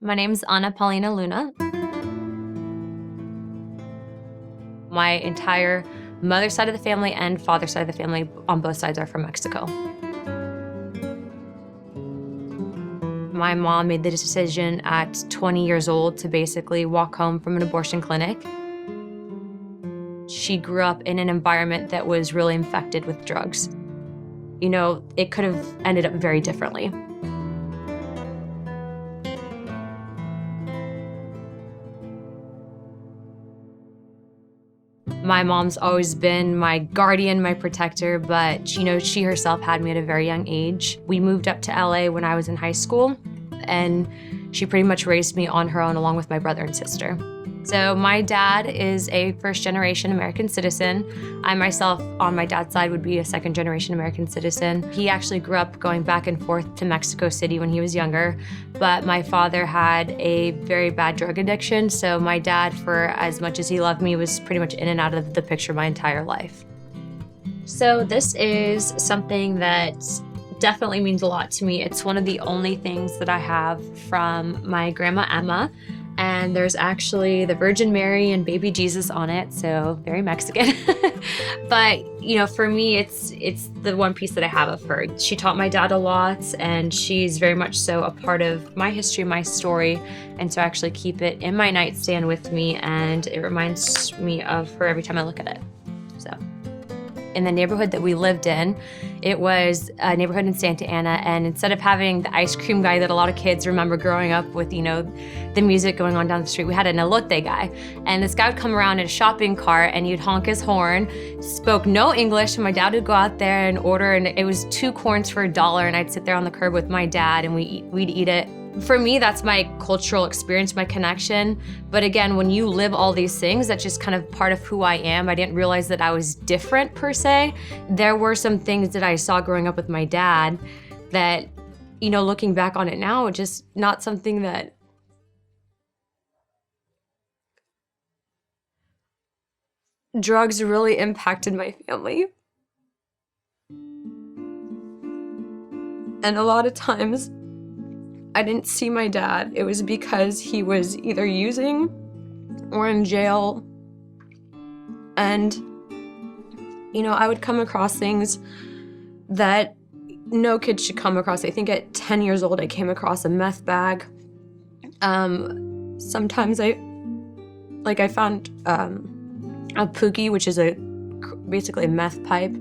My name's Anna Paulina Luna. My entire mother's side of the family and father's side of the family on both sides are from Mexico. My mom made the decision at 20 years old to basically walk home from an abortion clinic. She grew up in an environment that was really infected with drugs. You know, it could have ended up very differently. My mom's always been my guardian, my protector, but she herself had me at a very young age. We moved up to LA when I was in high school, and she pretty much raised me on her own along with my brother and sister. So my dad is a first-generation American citizen. I myself, on my dad's side, would be a second-generation American citizen. He actually grew up going back and forth to Mexico City when he was younger, but my father had a very bad drug addiction, so my dad, for as much as he loved me, was pretty much in and out of the picture my entire life. So this is something that definitely means a lot to me. It's one of the only things that I have from my grandma Emma. And there's actually the Virgin Mary and baby Jesus on it, so very Mexican. But, for me, it's the one piece that I have of her. She taught my dad a lot, and she's very much so a part of my history, my story. And so I actually keep it in my nightstand with me, and it reminds me of her every time I look at it. So, in the neighborhood that we lived in, it was a neighborhood in Santa Ana, and instead of having the ice cream guy that a lot of kids remember growing up with, the music going on down the street, we had an elote guy. And this guy would come around in a shopping cart and he'd honk his horn, spoke no English, and my dad would go out there and order, and it was 2 corns for $1, and I'd sit there on the curb with my dad and we'd eat it. For me, that's my cultural experience, my connection. But again, when you live all these things, that's just kind of part of who I am. I didn't realize that I was different per se. There were some things that I saw growing up with my dad that, looking back on it now, just not something that drugs really impacted my family. And a lot of times, I didn't see my dad. It was because he was either using or in jail. And, I would come across things that no kid should come across. I think at 10 years old, I came across a meth bag. Sometimes I found a pookie, which is basically a meth pipe.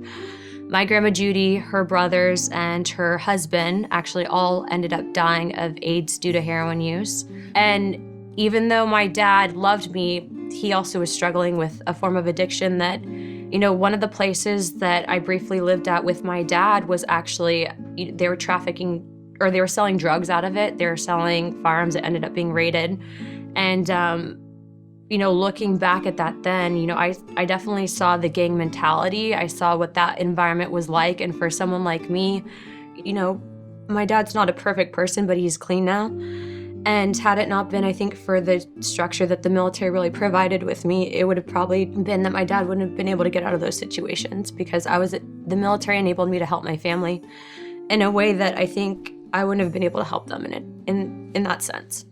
My grandma Judy, her brothers, and her husband actually all ended up dying of AIDS due to heroin use. And even though my dad loved me, he also was struggling with a form of addiction that, one of the places that I briefly lived at with my dad was actually, they were trafficking, or they were selling drugs out of it. They were selling firearms that ended up being raided. And, looking back at that then, I definitely saw the gang mentality. I saw what that environment was like. And for someone like me, my dad's not a perfect person, but he's clean now. And had it not been, I think, for the structure that the military really provided with me, it would have probably been that my dad wouldn't have been able to get out of those situations, because the military enabled me to help my family in a way that I think I wouldn't have been able to help them in that sense.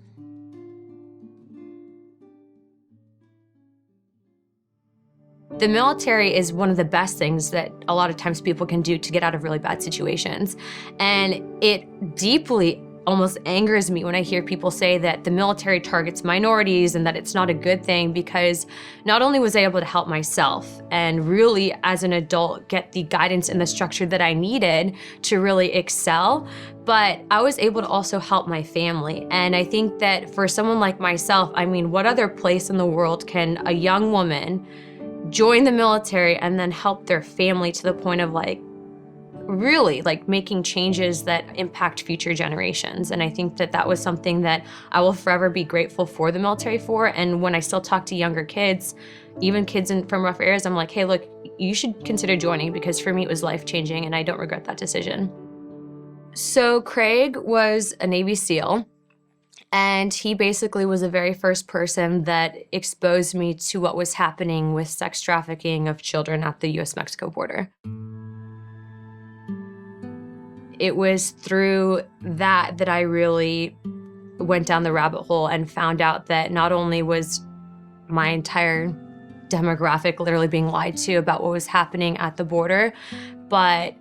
The military is one of the best things that a lot of times people can do to get out of really bad situations. And it deeply almost angers me when I hear people say that the military targets minorities and that it's not a good thing, because not only was I able to help myself and really as an adult get the guidance and the structure that I needed to really excel, but I was able to also help my family. And I think that for someone like myself, what other place in the world can a young woman join the military and then help their family to the point of really making changes that impact future generations? And I think that that was something that I will forever be grateful for the military for. And when I still talk to younger kids, even kids from rough areas, I'm like, hey, look, you should consider joining, because for me it was life-changing and I don't regret that decision. So Craig was a Navy SEAL. And he basically was the very first person that exposed me to what was happening with sex trafficking of children at the US-Mexico border. It was through that I really went down the rabbit hole and found out that not only was my entire demographic literally being lied to about what was happening at the border, but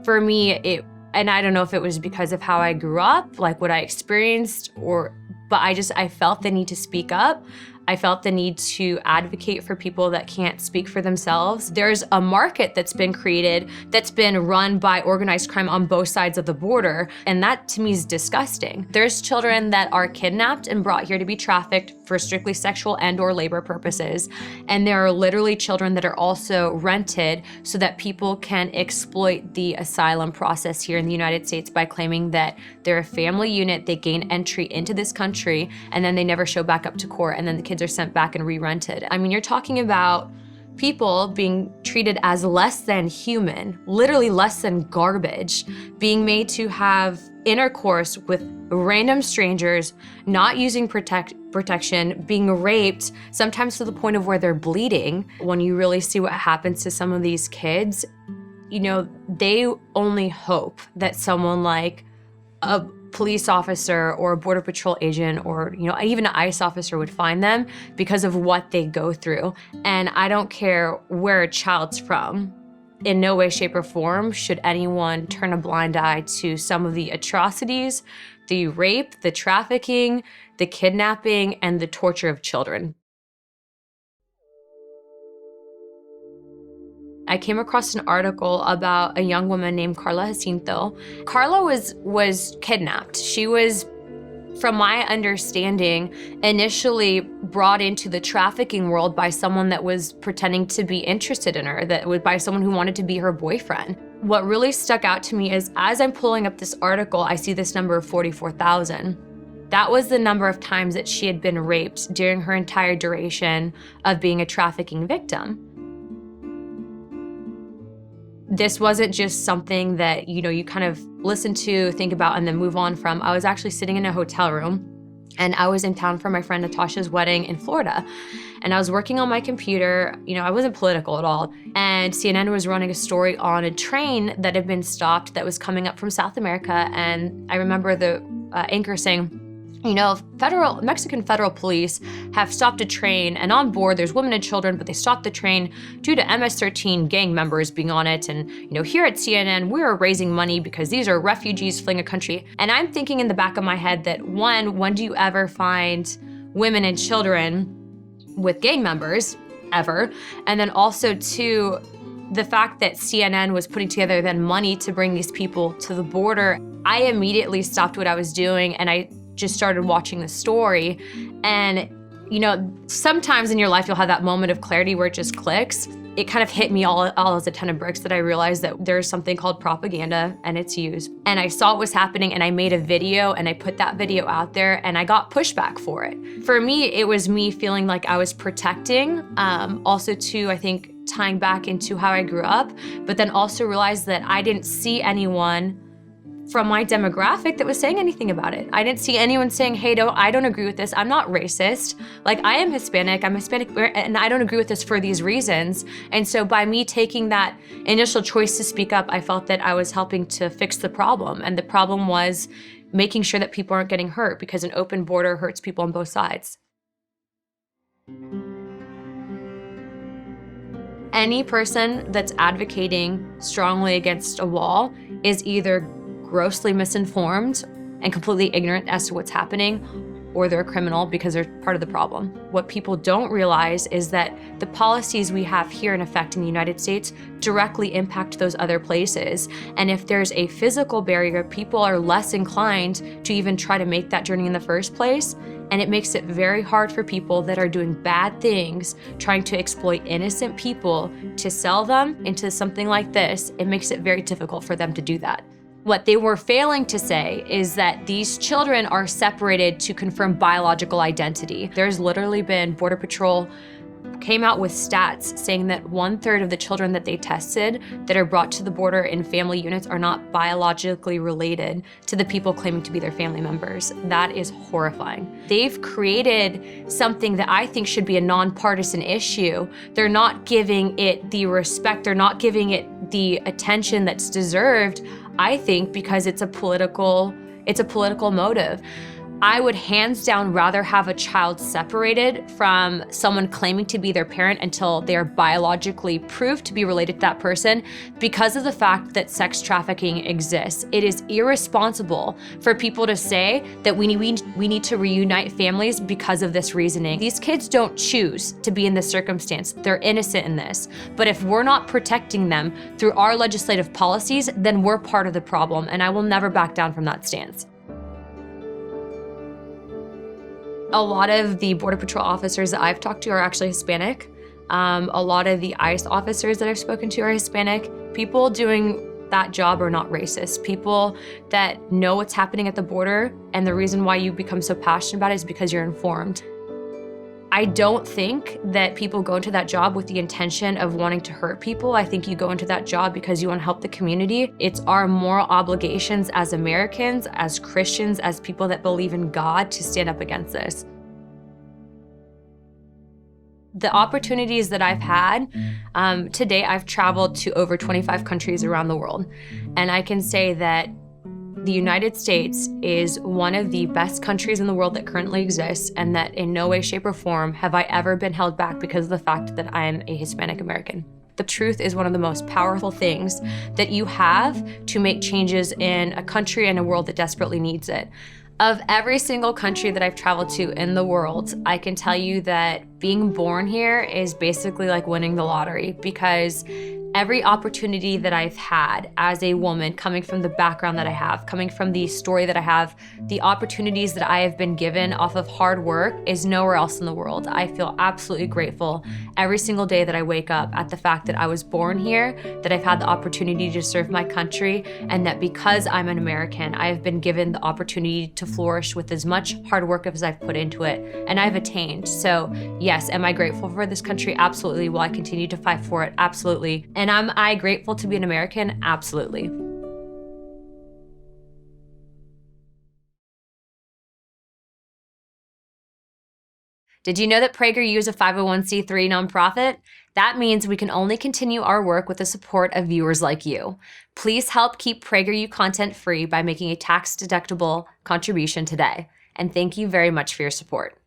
for me, and I don't know if it was because of how I grew up, like what I experienced, but I felt the need to speak up. I felt the need to advocate for people that can't speak for themselves. There's a market that's been created that's been run by organized crime on both sides of the border, and that to me is disgusting. There's children that are kidnapped and brought here to be trafficked for strictly sexual and/or labor purposes, and there are literally children that are also rented so that people can exploit the asylum process here in the United States by claiming that they're a family unit, they gain entry into this country, and then they never show back up to court, and then the kids are sent back and re-rented. I mean, you're talking about people being treated as less than human, literally less than garbage, being made to have intercourse with random strangers, not using protection, being raped, sometimes to the point of where they're bleeding. When you really see what happens to some of these kids, you know, they only hope that someone like a police officer or a border patrol agent or, you know, even an ICE officer would find them because of what they go through. And I don't care where a child's from. In no way, shape, or form should anyone turn a blind eye to some of the atrocities, the rape, the trafficking, the kidnapping, and the torture of children. I came across an article about a young woman named Carla Jacinto. Carla was kidnapped. She was, from my understanding, initially brought into the trafficking world by someone that was pretending to be interested in her, that was by someone who wanted to be her boyfriend. What really stuck out to me is, as I'm pulling up this article, I see this number of 44,000. That was the number of times that she had been raped during her entire duration of being a trafficking victim. This wasn't just something that, you know, you kind of listen to, think about, and then move on from. I was actually sitting in a hotel room, and I was in town for my friend Natasha's wedding in Florida. And I was working on my computer. You know, I wasn't political at all. And CNN was running a story on a train that had been stopped that was coming up from South America. And I remember the anchor saying, you know, Mexican federal police have stopped a train, and on board there's women and children, but they stopped the train due to MS-13 gang members being on it. And, you know, here at CNN, we're raising money because these are refugees fleeing a country. And I'm thinking in the back of my head that, one, when do you ever find women and children with gang members, ever? And then also, two, the fact that CNN was putting together then money to bring these people to the border. I immediately stopped what I was doing, and I just started watching the story. And, you know, sometimes in your life you'll have that moment of clarity where it just clicks. It kind of hit me all as a ton of bricks that I realized that there's something called propaganda and it's used. And I saw what was happening, and I made a video, and I put that video out there, and I got pushback for it. For me, it was me feeling like I was protecting, also too, I think, tying back into how I grew up, but then also realized that I didn't see anyone from my demographic that was saying anything about it. I didn't see anyone saying, hey, I don't agree with this. I'm not racist. Like, I am Hispanic, and I don't agree with this for these reasons. And so by me taking that initial choice to speak up, I felt that I was helping to fix the problem. And the problem was making sure that people aren't getting hurt, because an open border hurts people on both sides. Any person that's advocating strongly against a wall is either grossly misinformed and completely ignorant as to what's happening, or they're a criminal because they're part of the problem. What people don't realize is that the policies we have here in effect in the United States directly impact those other places. And if there's a physical barrier, people are less inclined to even try to make that journey in the first place. And it makes it very hard for people that are doing bad things, trying to exploit innocent people to sell them into something like this. It makes it very difficult for them to do that. What they were failing to say is that these children are separated to confirm biological identity. There's literally been Border Patrol came out with stats saying that 1/3 of the children that they tested that are brought to the border in family units are not biologically related to the people claiming to be their family members. That is horrifying. They've created something that I think should be a nonpartisan issue. They're not giving it the respect, they're not giving it the attention that's deserved, I think, because it's a political motive. I would hands down rather have a child separated from someone claiming to be their parent until they are biologically proved to be related to that person because of the fact that sex trafficking exists. It is irresponsible for people to say that we need to reunite families because of this reasoning. These kids don't choose to be in this circumstance. They're innocent in this. But if we're not protecting them through our legislative policies, then we're part of the problem, and I will never back down from that stance. A lot of the Border Patrol officers that I've talked to are actually Hispanic. A lot of the ICE officers that I've spoken to are Hispanic. People doing that job are not racist. People that know what's happening at the border, and the reason why you become so passionate about it is because you're informed. I don't think that people go into that job with the intention of wanting to hurt people. I think you go into that job because you want to help the community. It's our moral obligations as Americans, as Christians, as people that believe in God to stand up against this. The opportunities that I've had, to date, I've traveled to over 25 countries around the world. And I can say that the United States is one of the best countries in the world that currently exists, and that in no way, shape, or form have I ever been held back because of the fact that I am a Hispanic American. The truth is one of the most powerful things that you have to make changes in a country and a world that desperately needs it. Of every single country that I've traveled to in the world, I can tell you that being born here is basically like winning the lottery, because every opportunity that I've had as a woman, coming from the background that I have, coming from the story that I have, the opportunities that I have been given off of hard work is nowhere else in the world. I feel absolutely grateful every single day that I wake up at the fact that I was born here, that I've had the opportunity to serve my country, and that because I'm an American, I have been given the opportunity to flourish with as much hard work as I've put into it, and I've attained. So yes, am I grateful for this country? Absolutely. Will I continue to fight for it? Absolutely. And am I grateful to be an American? Absolutely. Did you know that PragerU is a 501c3 nonprofit? That means we can only continue our work with the support of viewers like you. Please help keep PragerU content free by making a tax-deductible contribution today. And thank you very much for your support.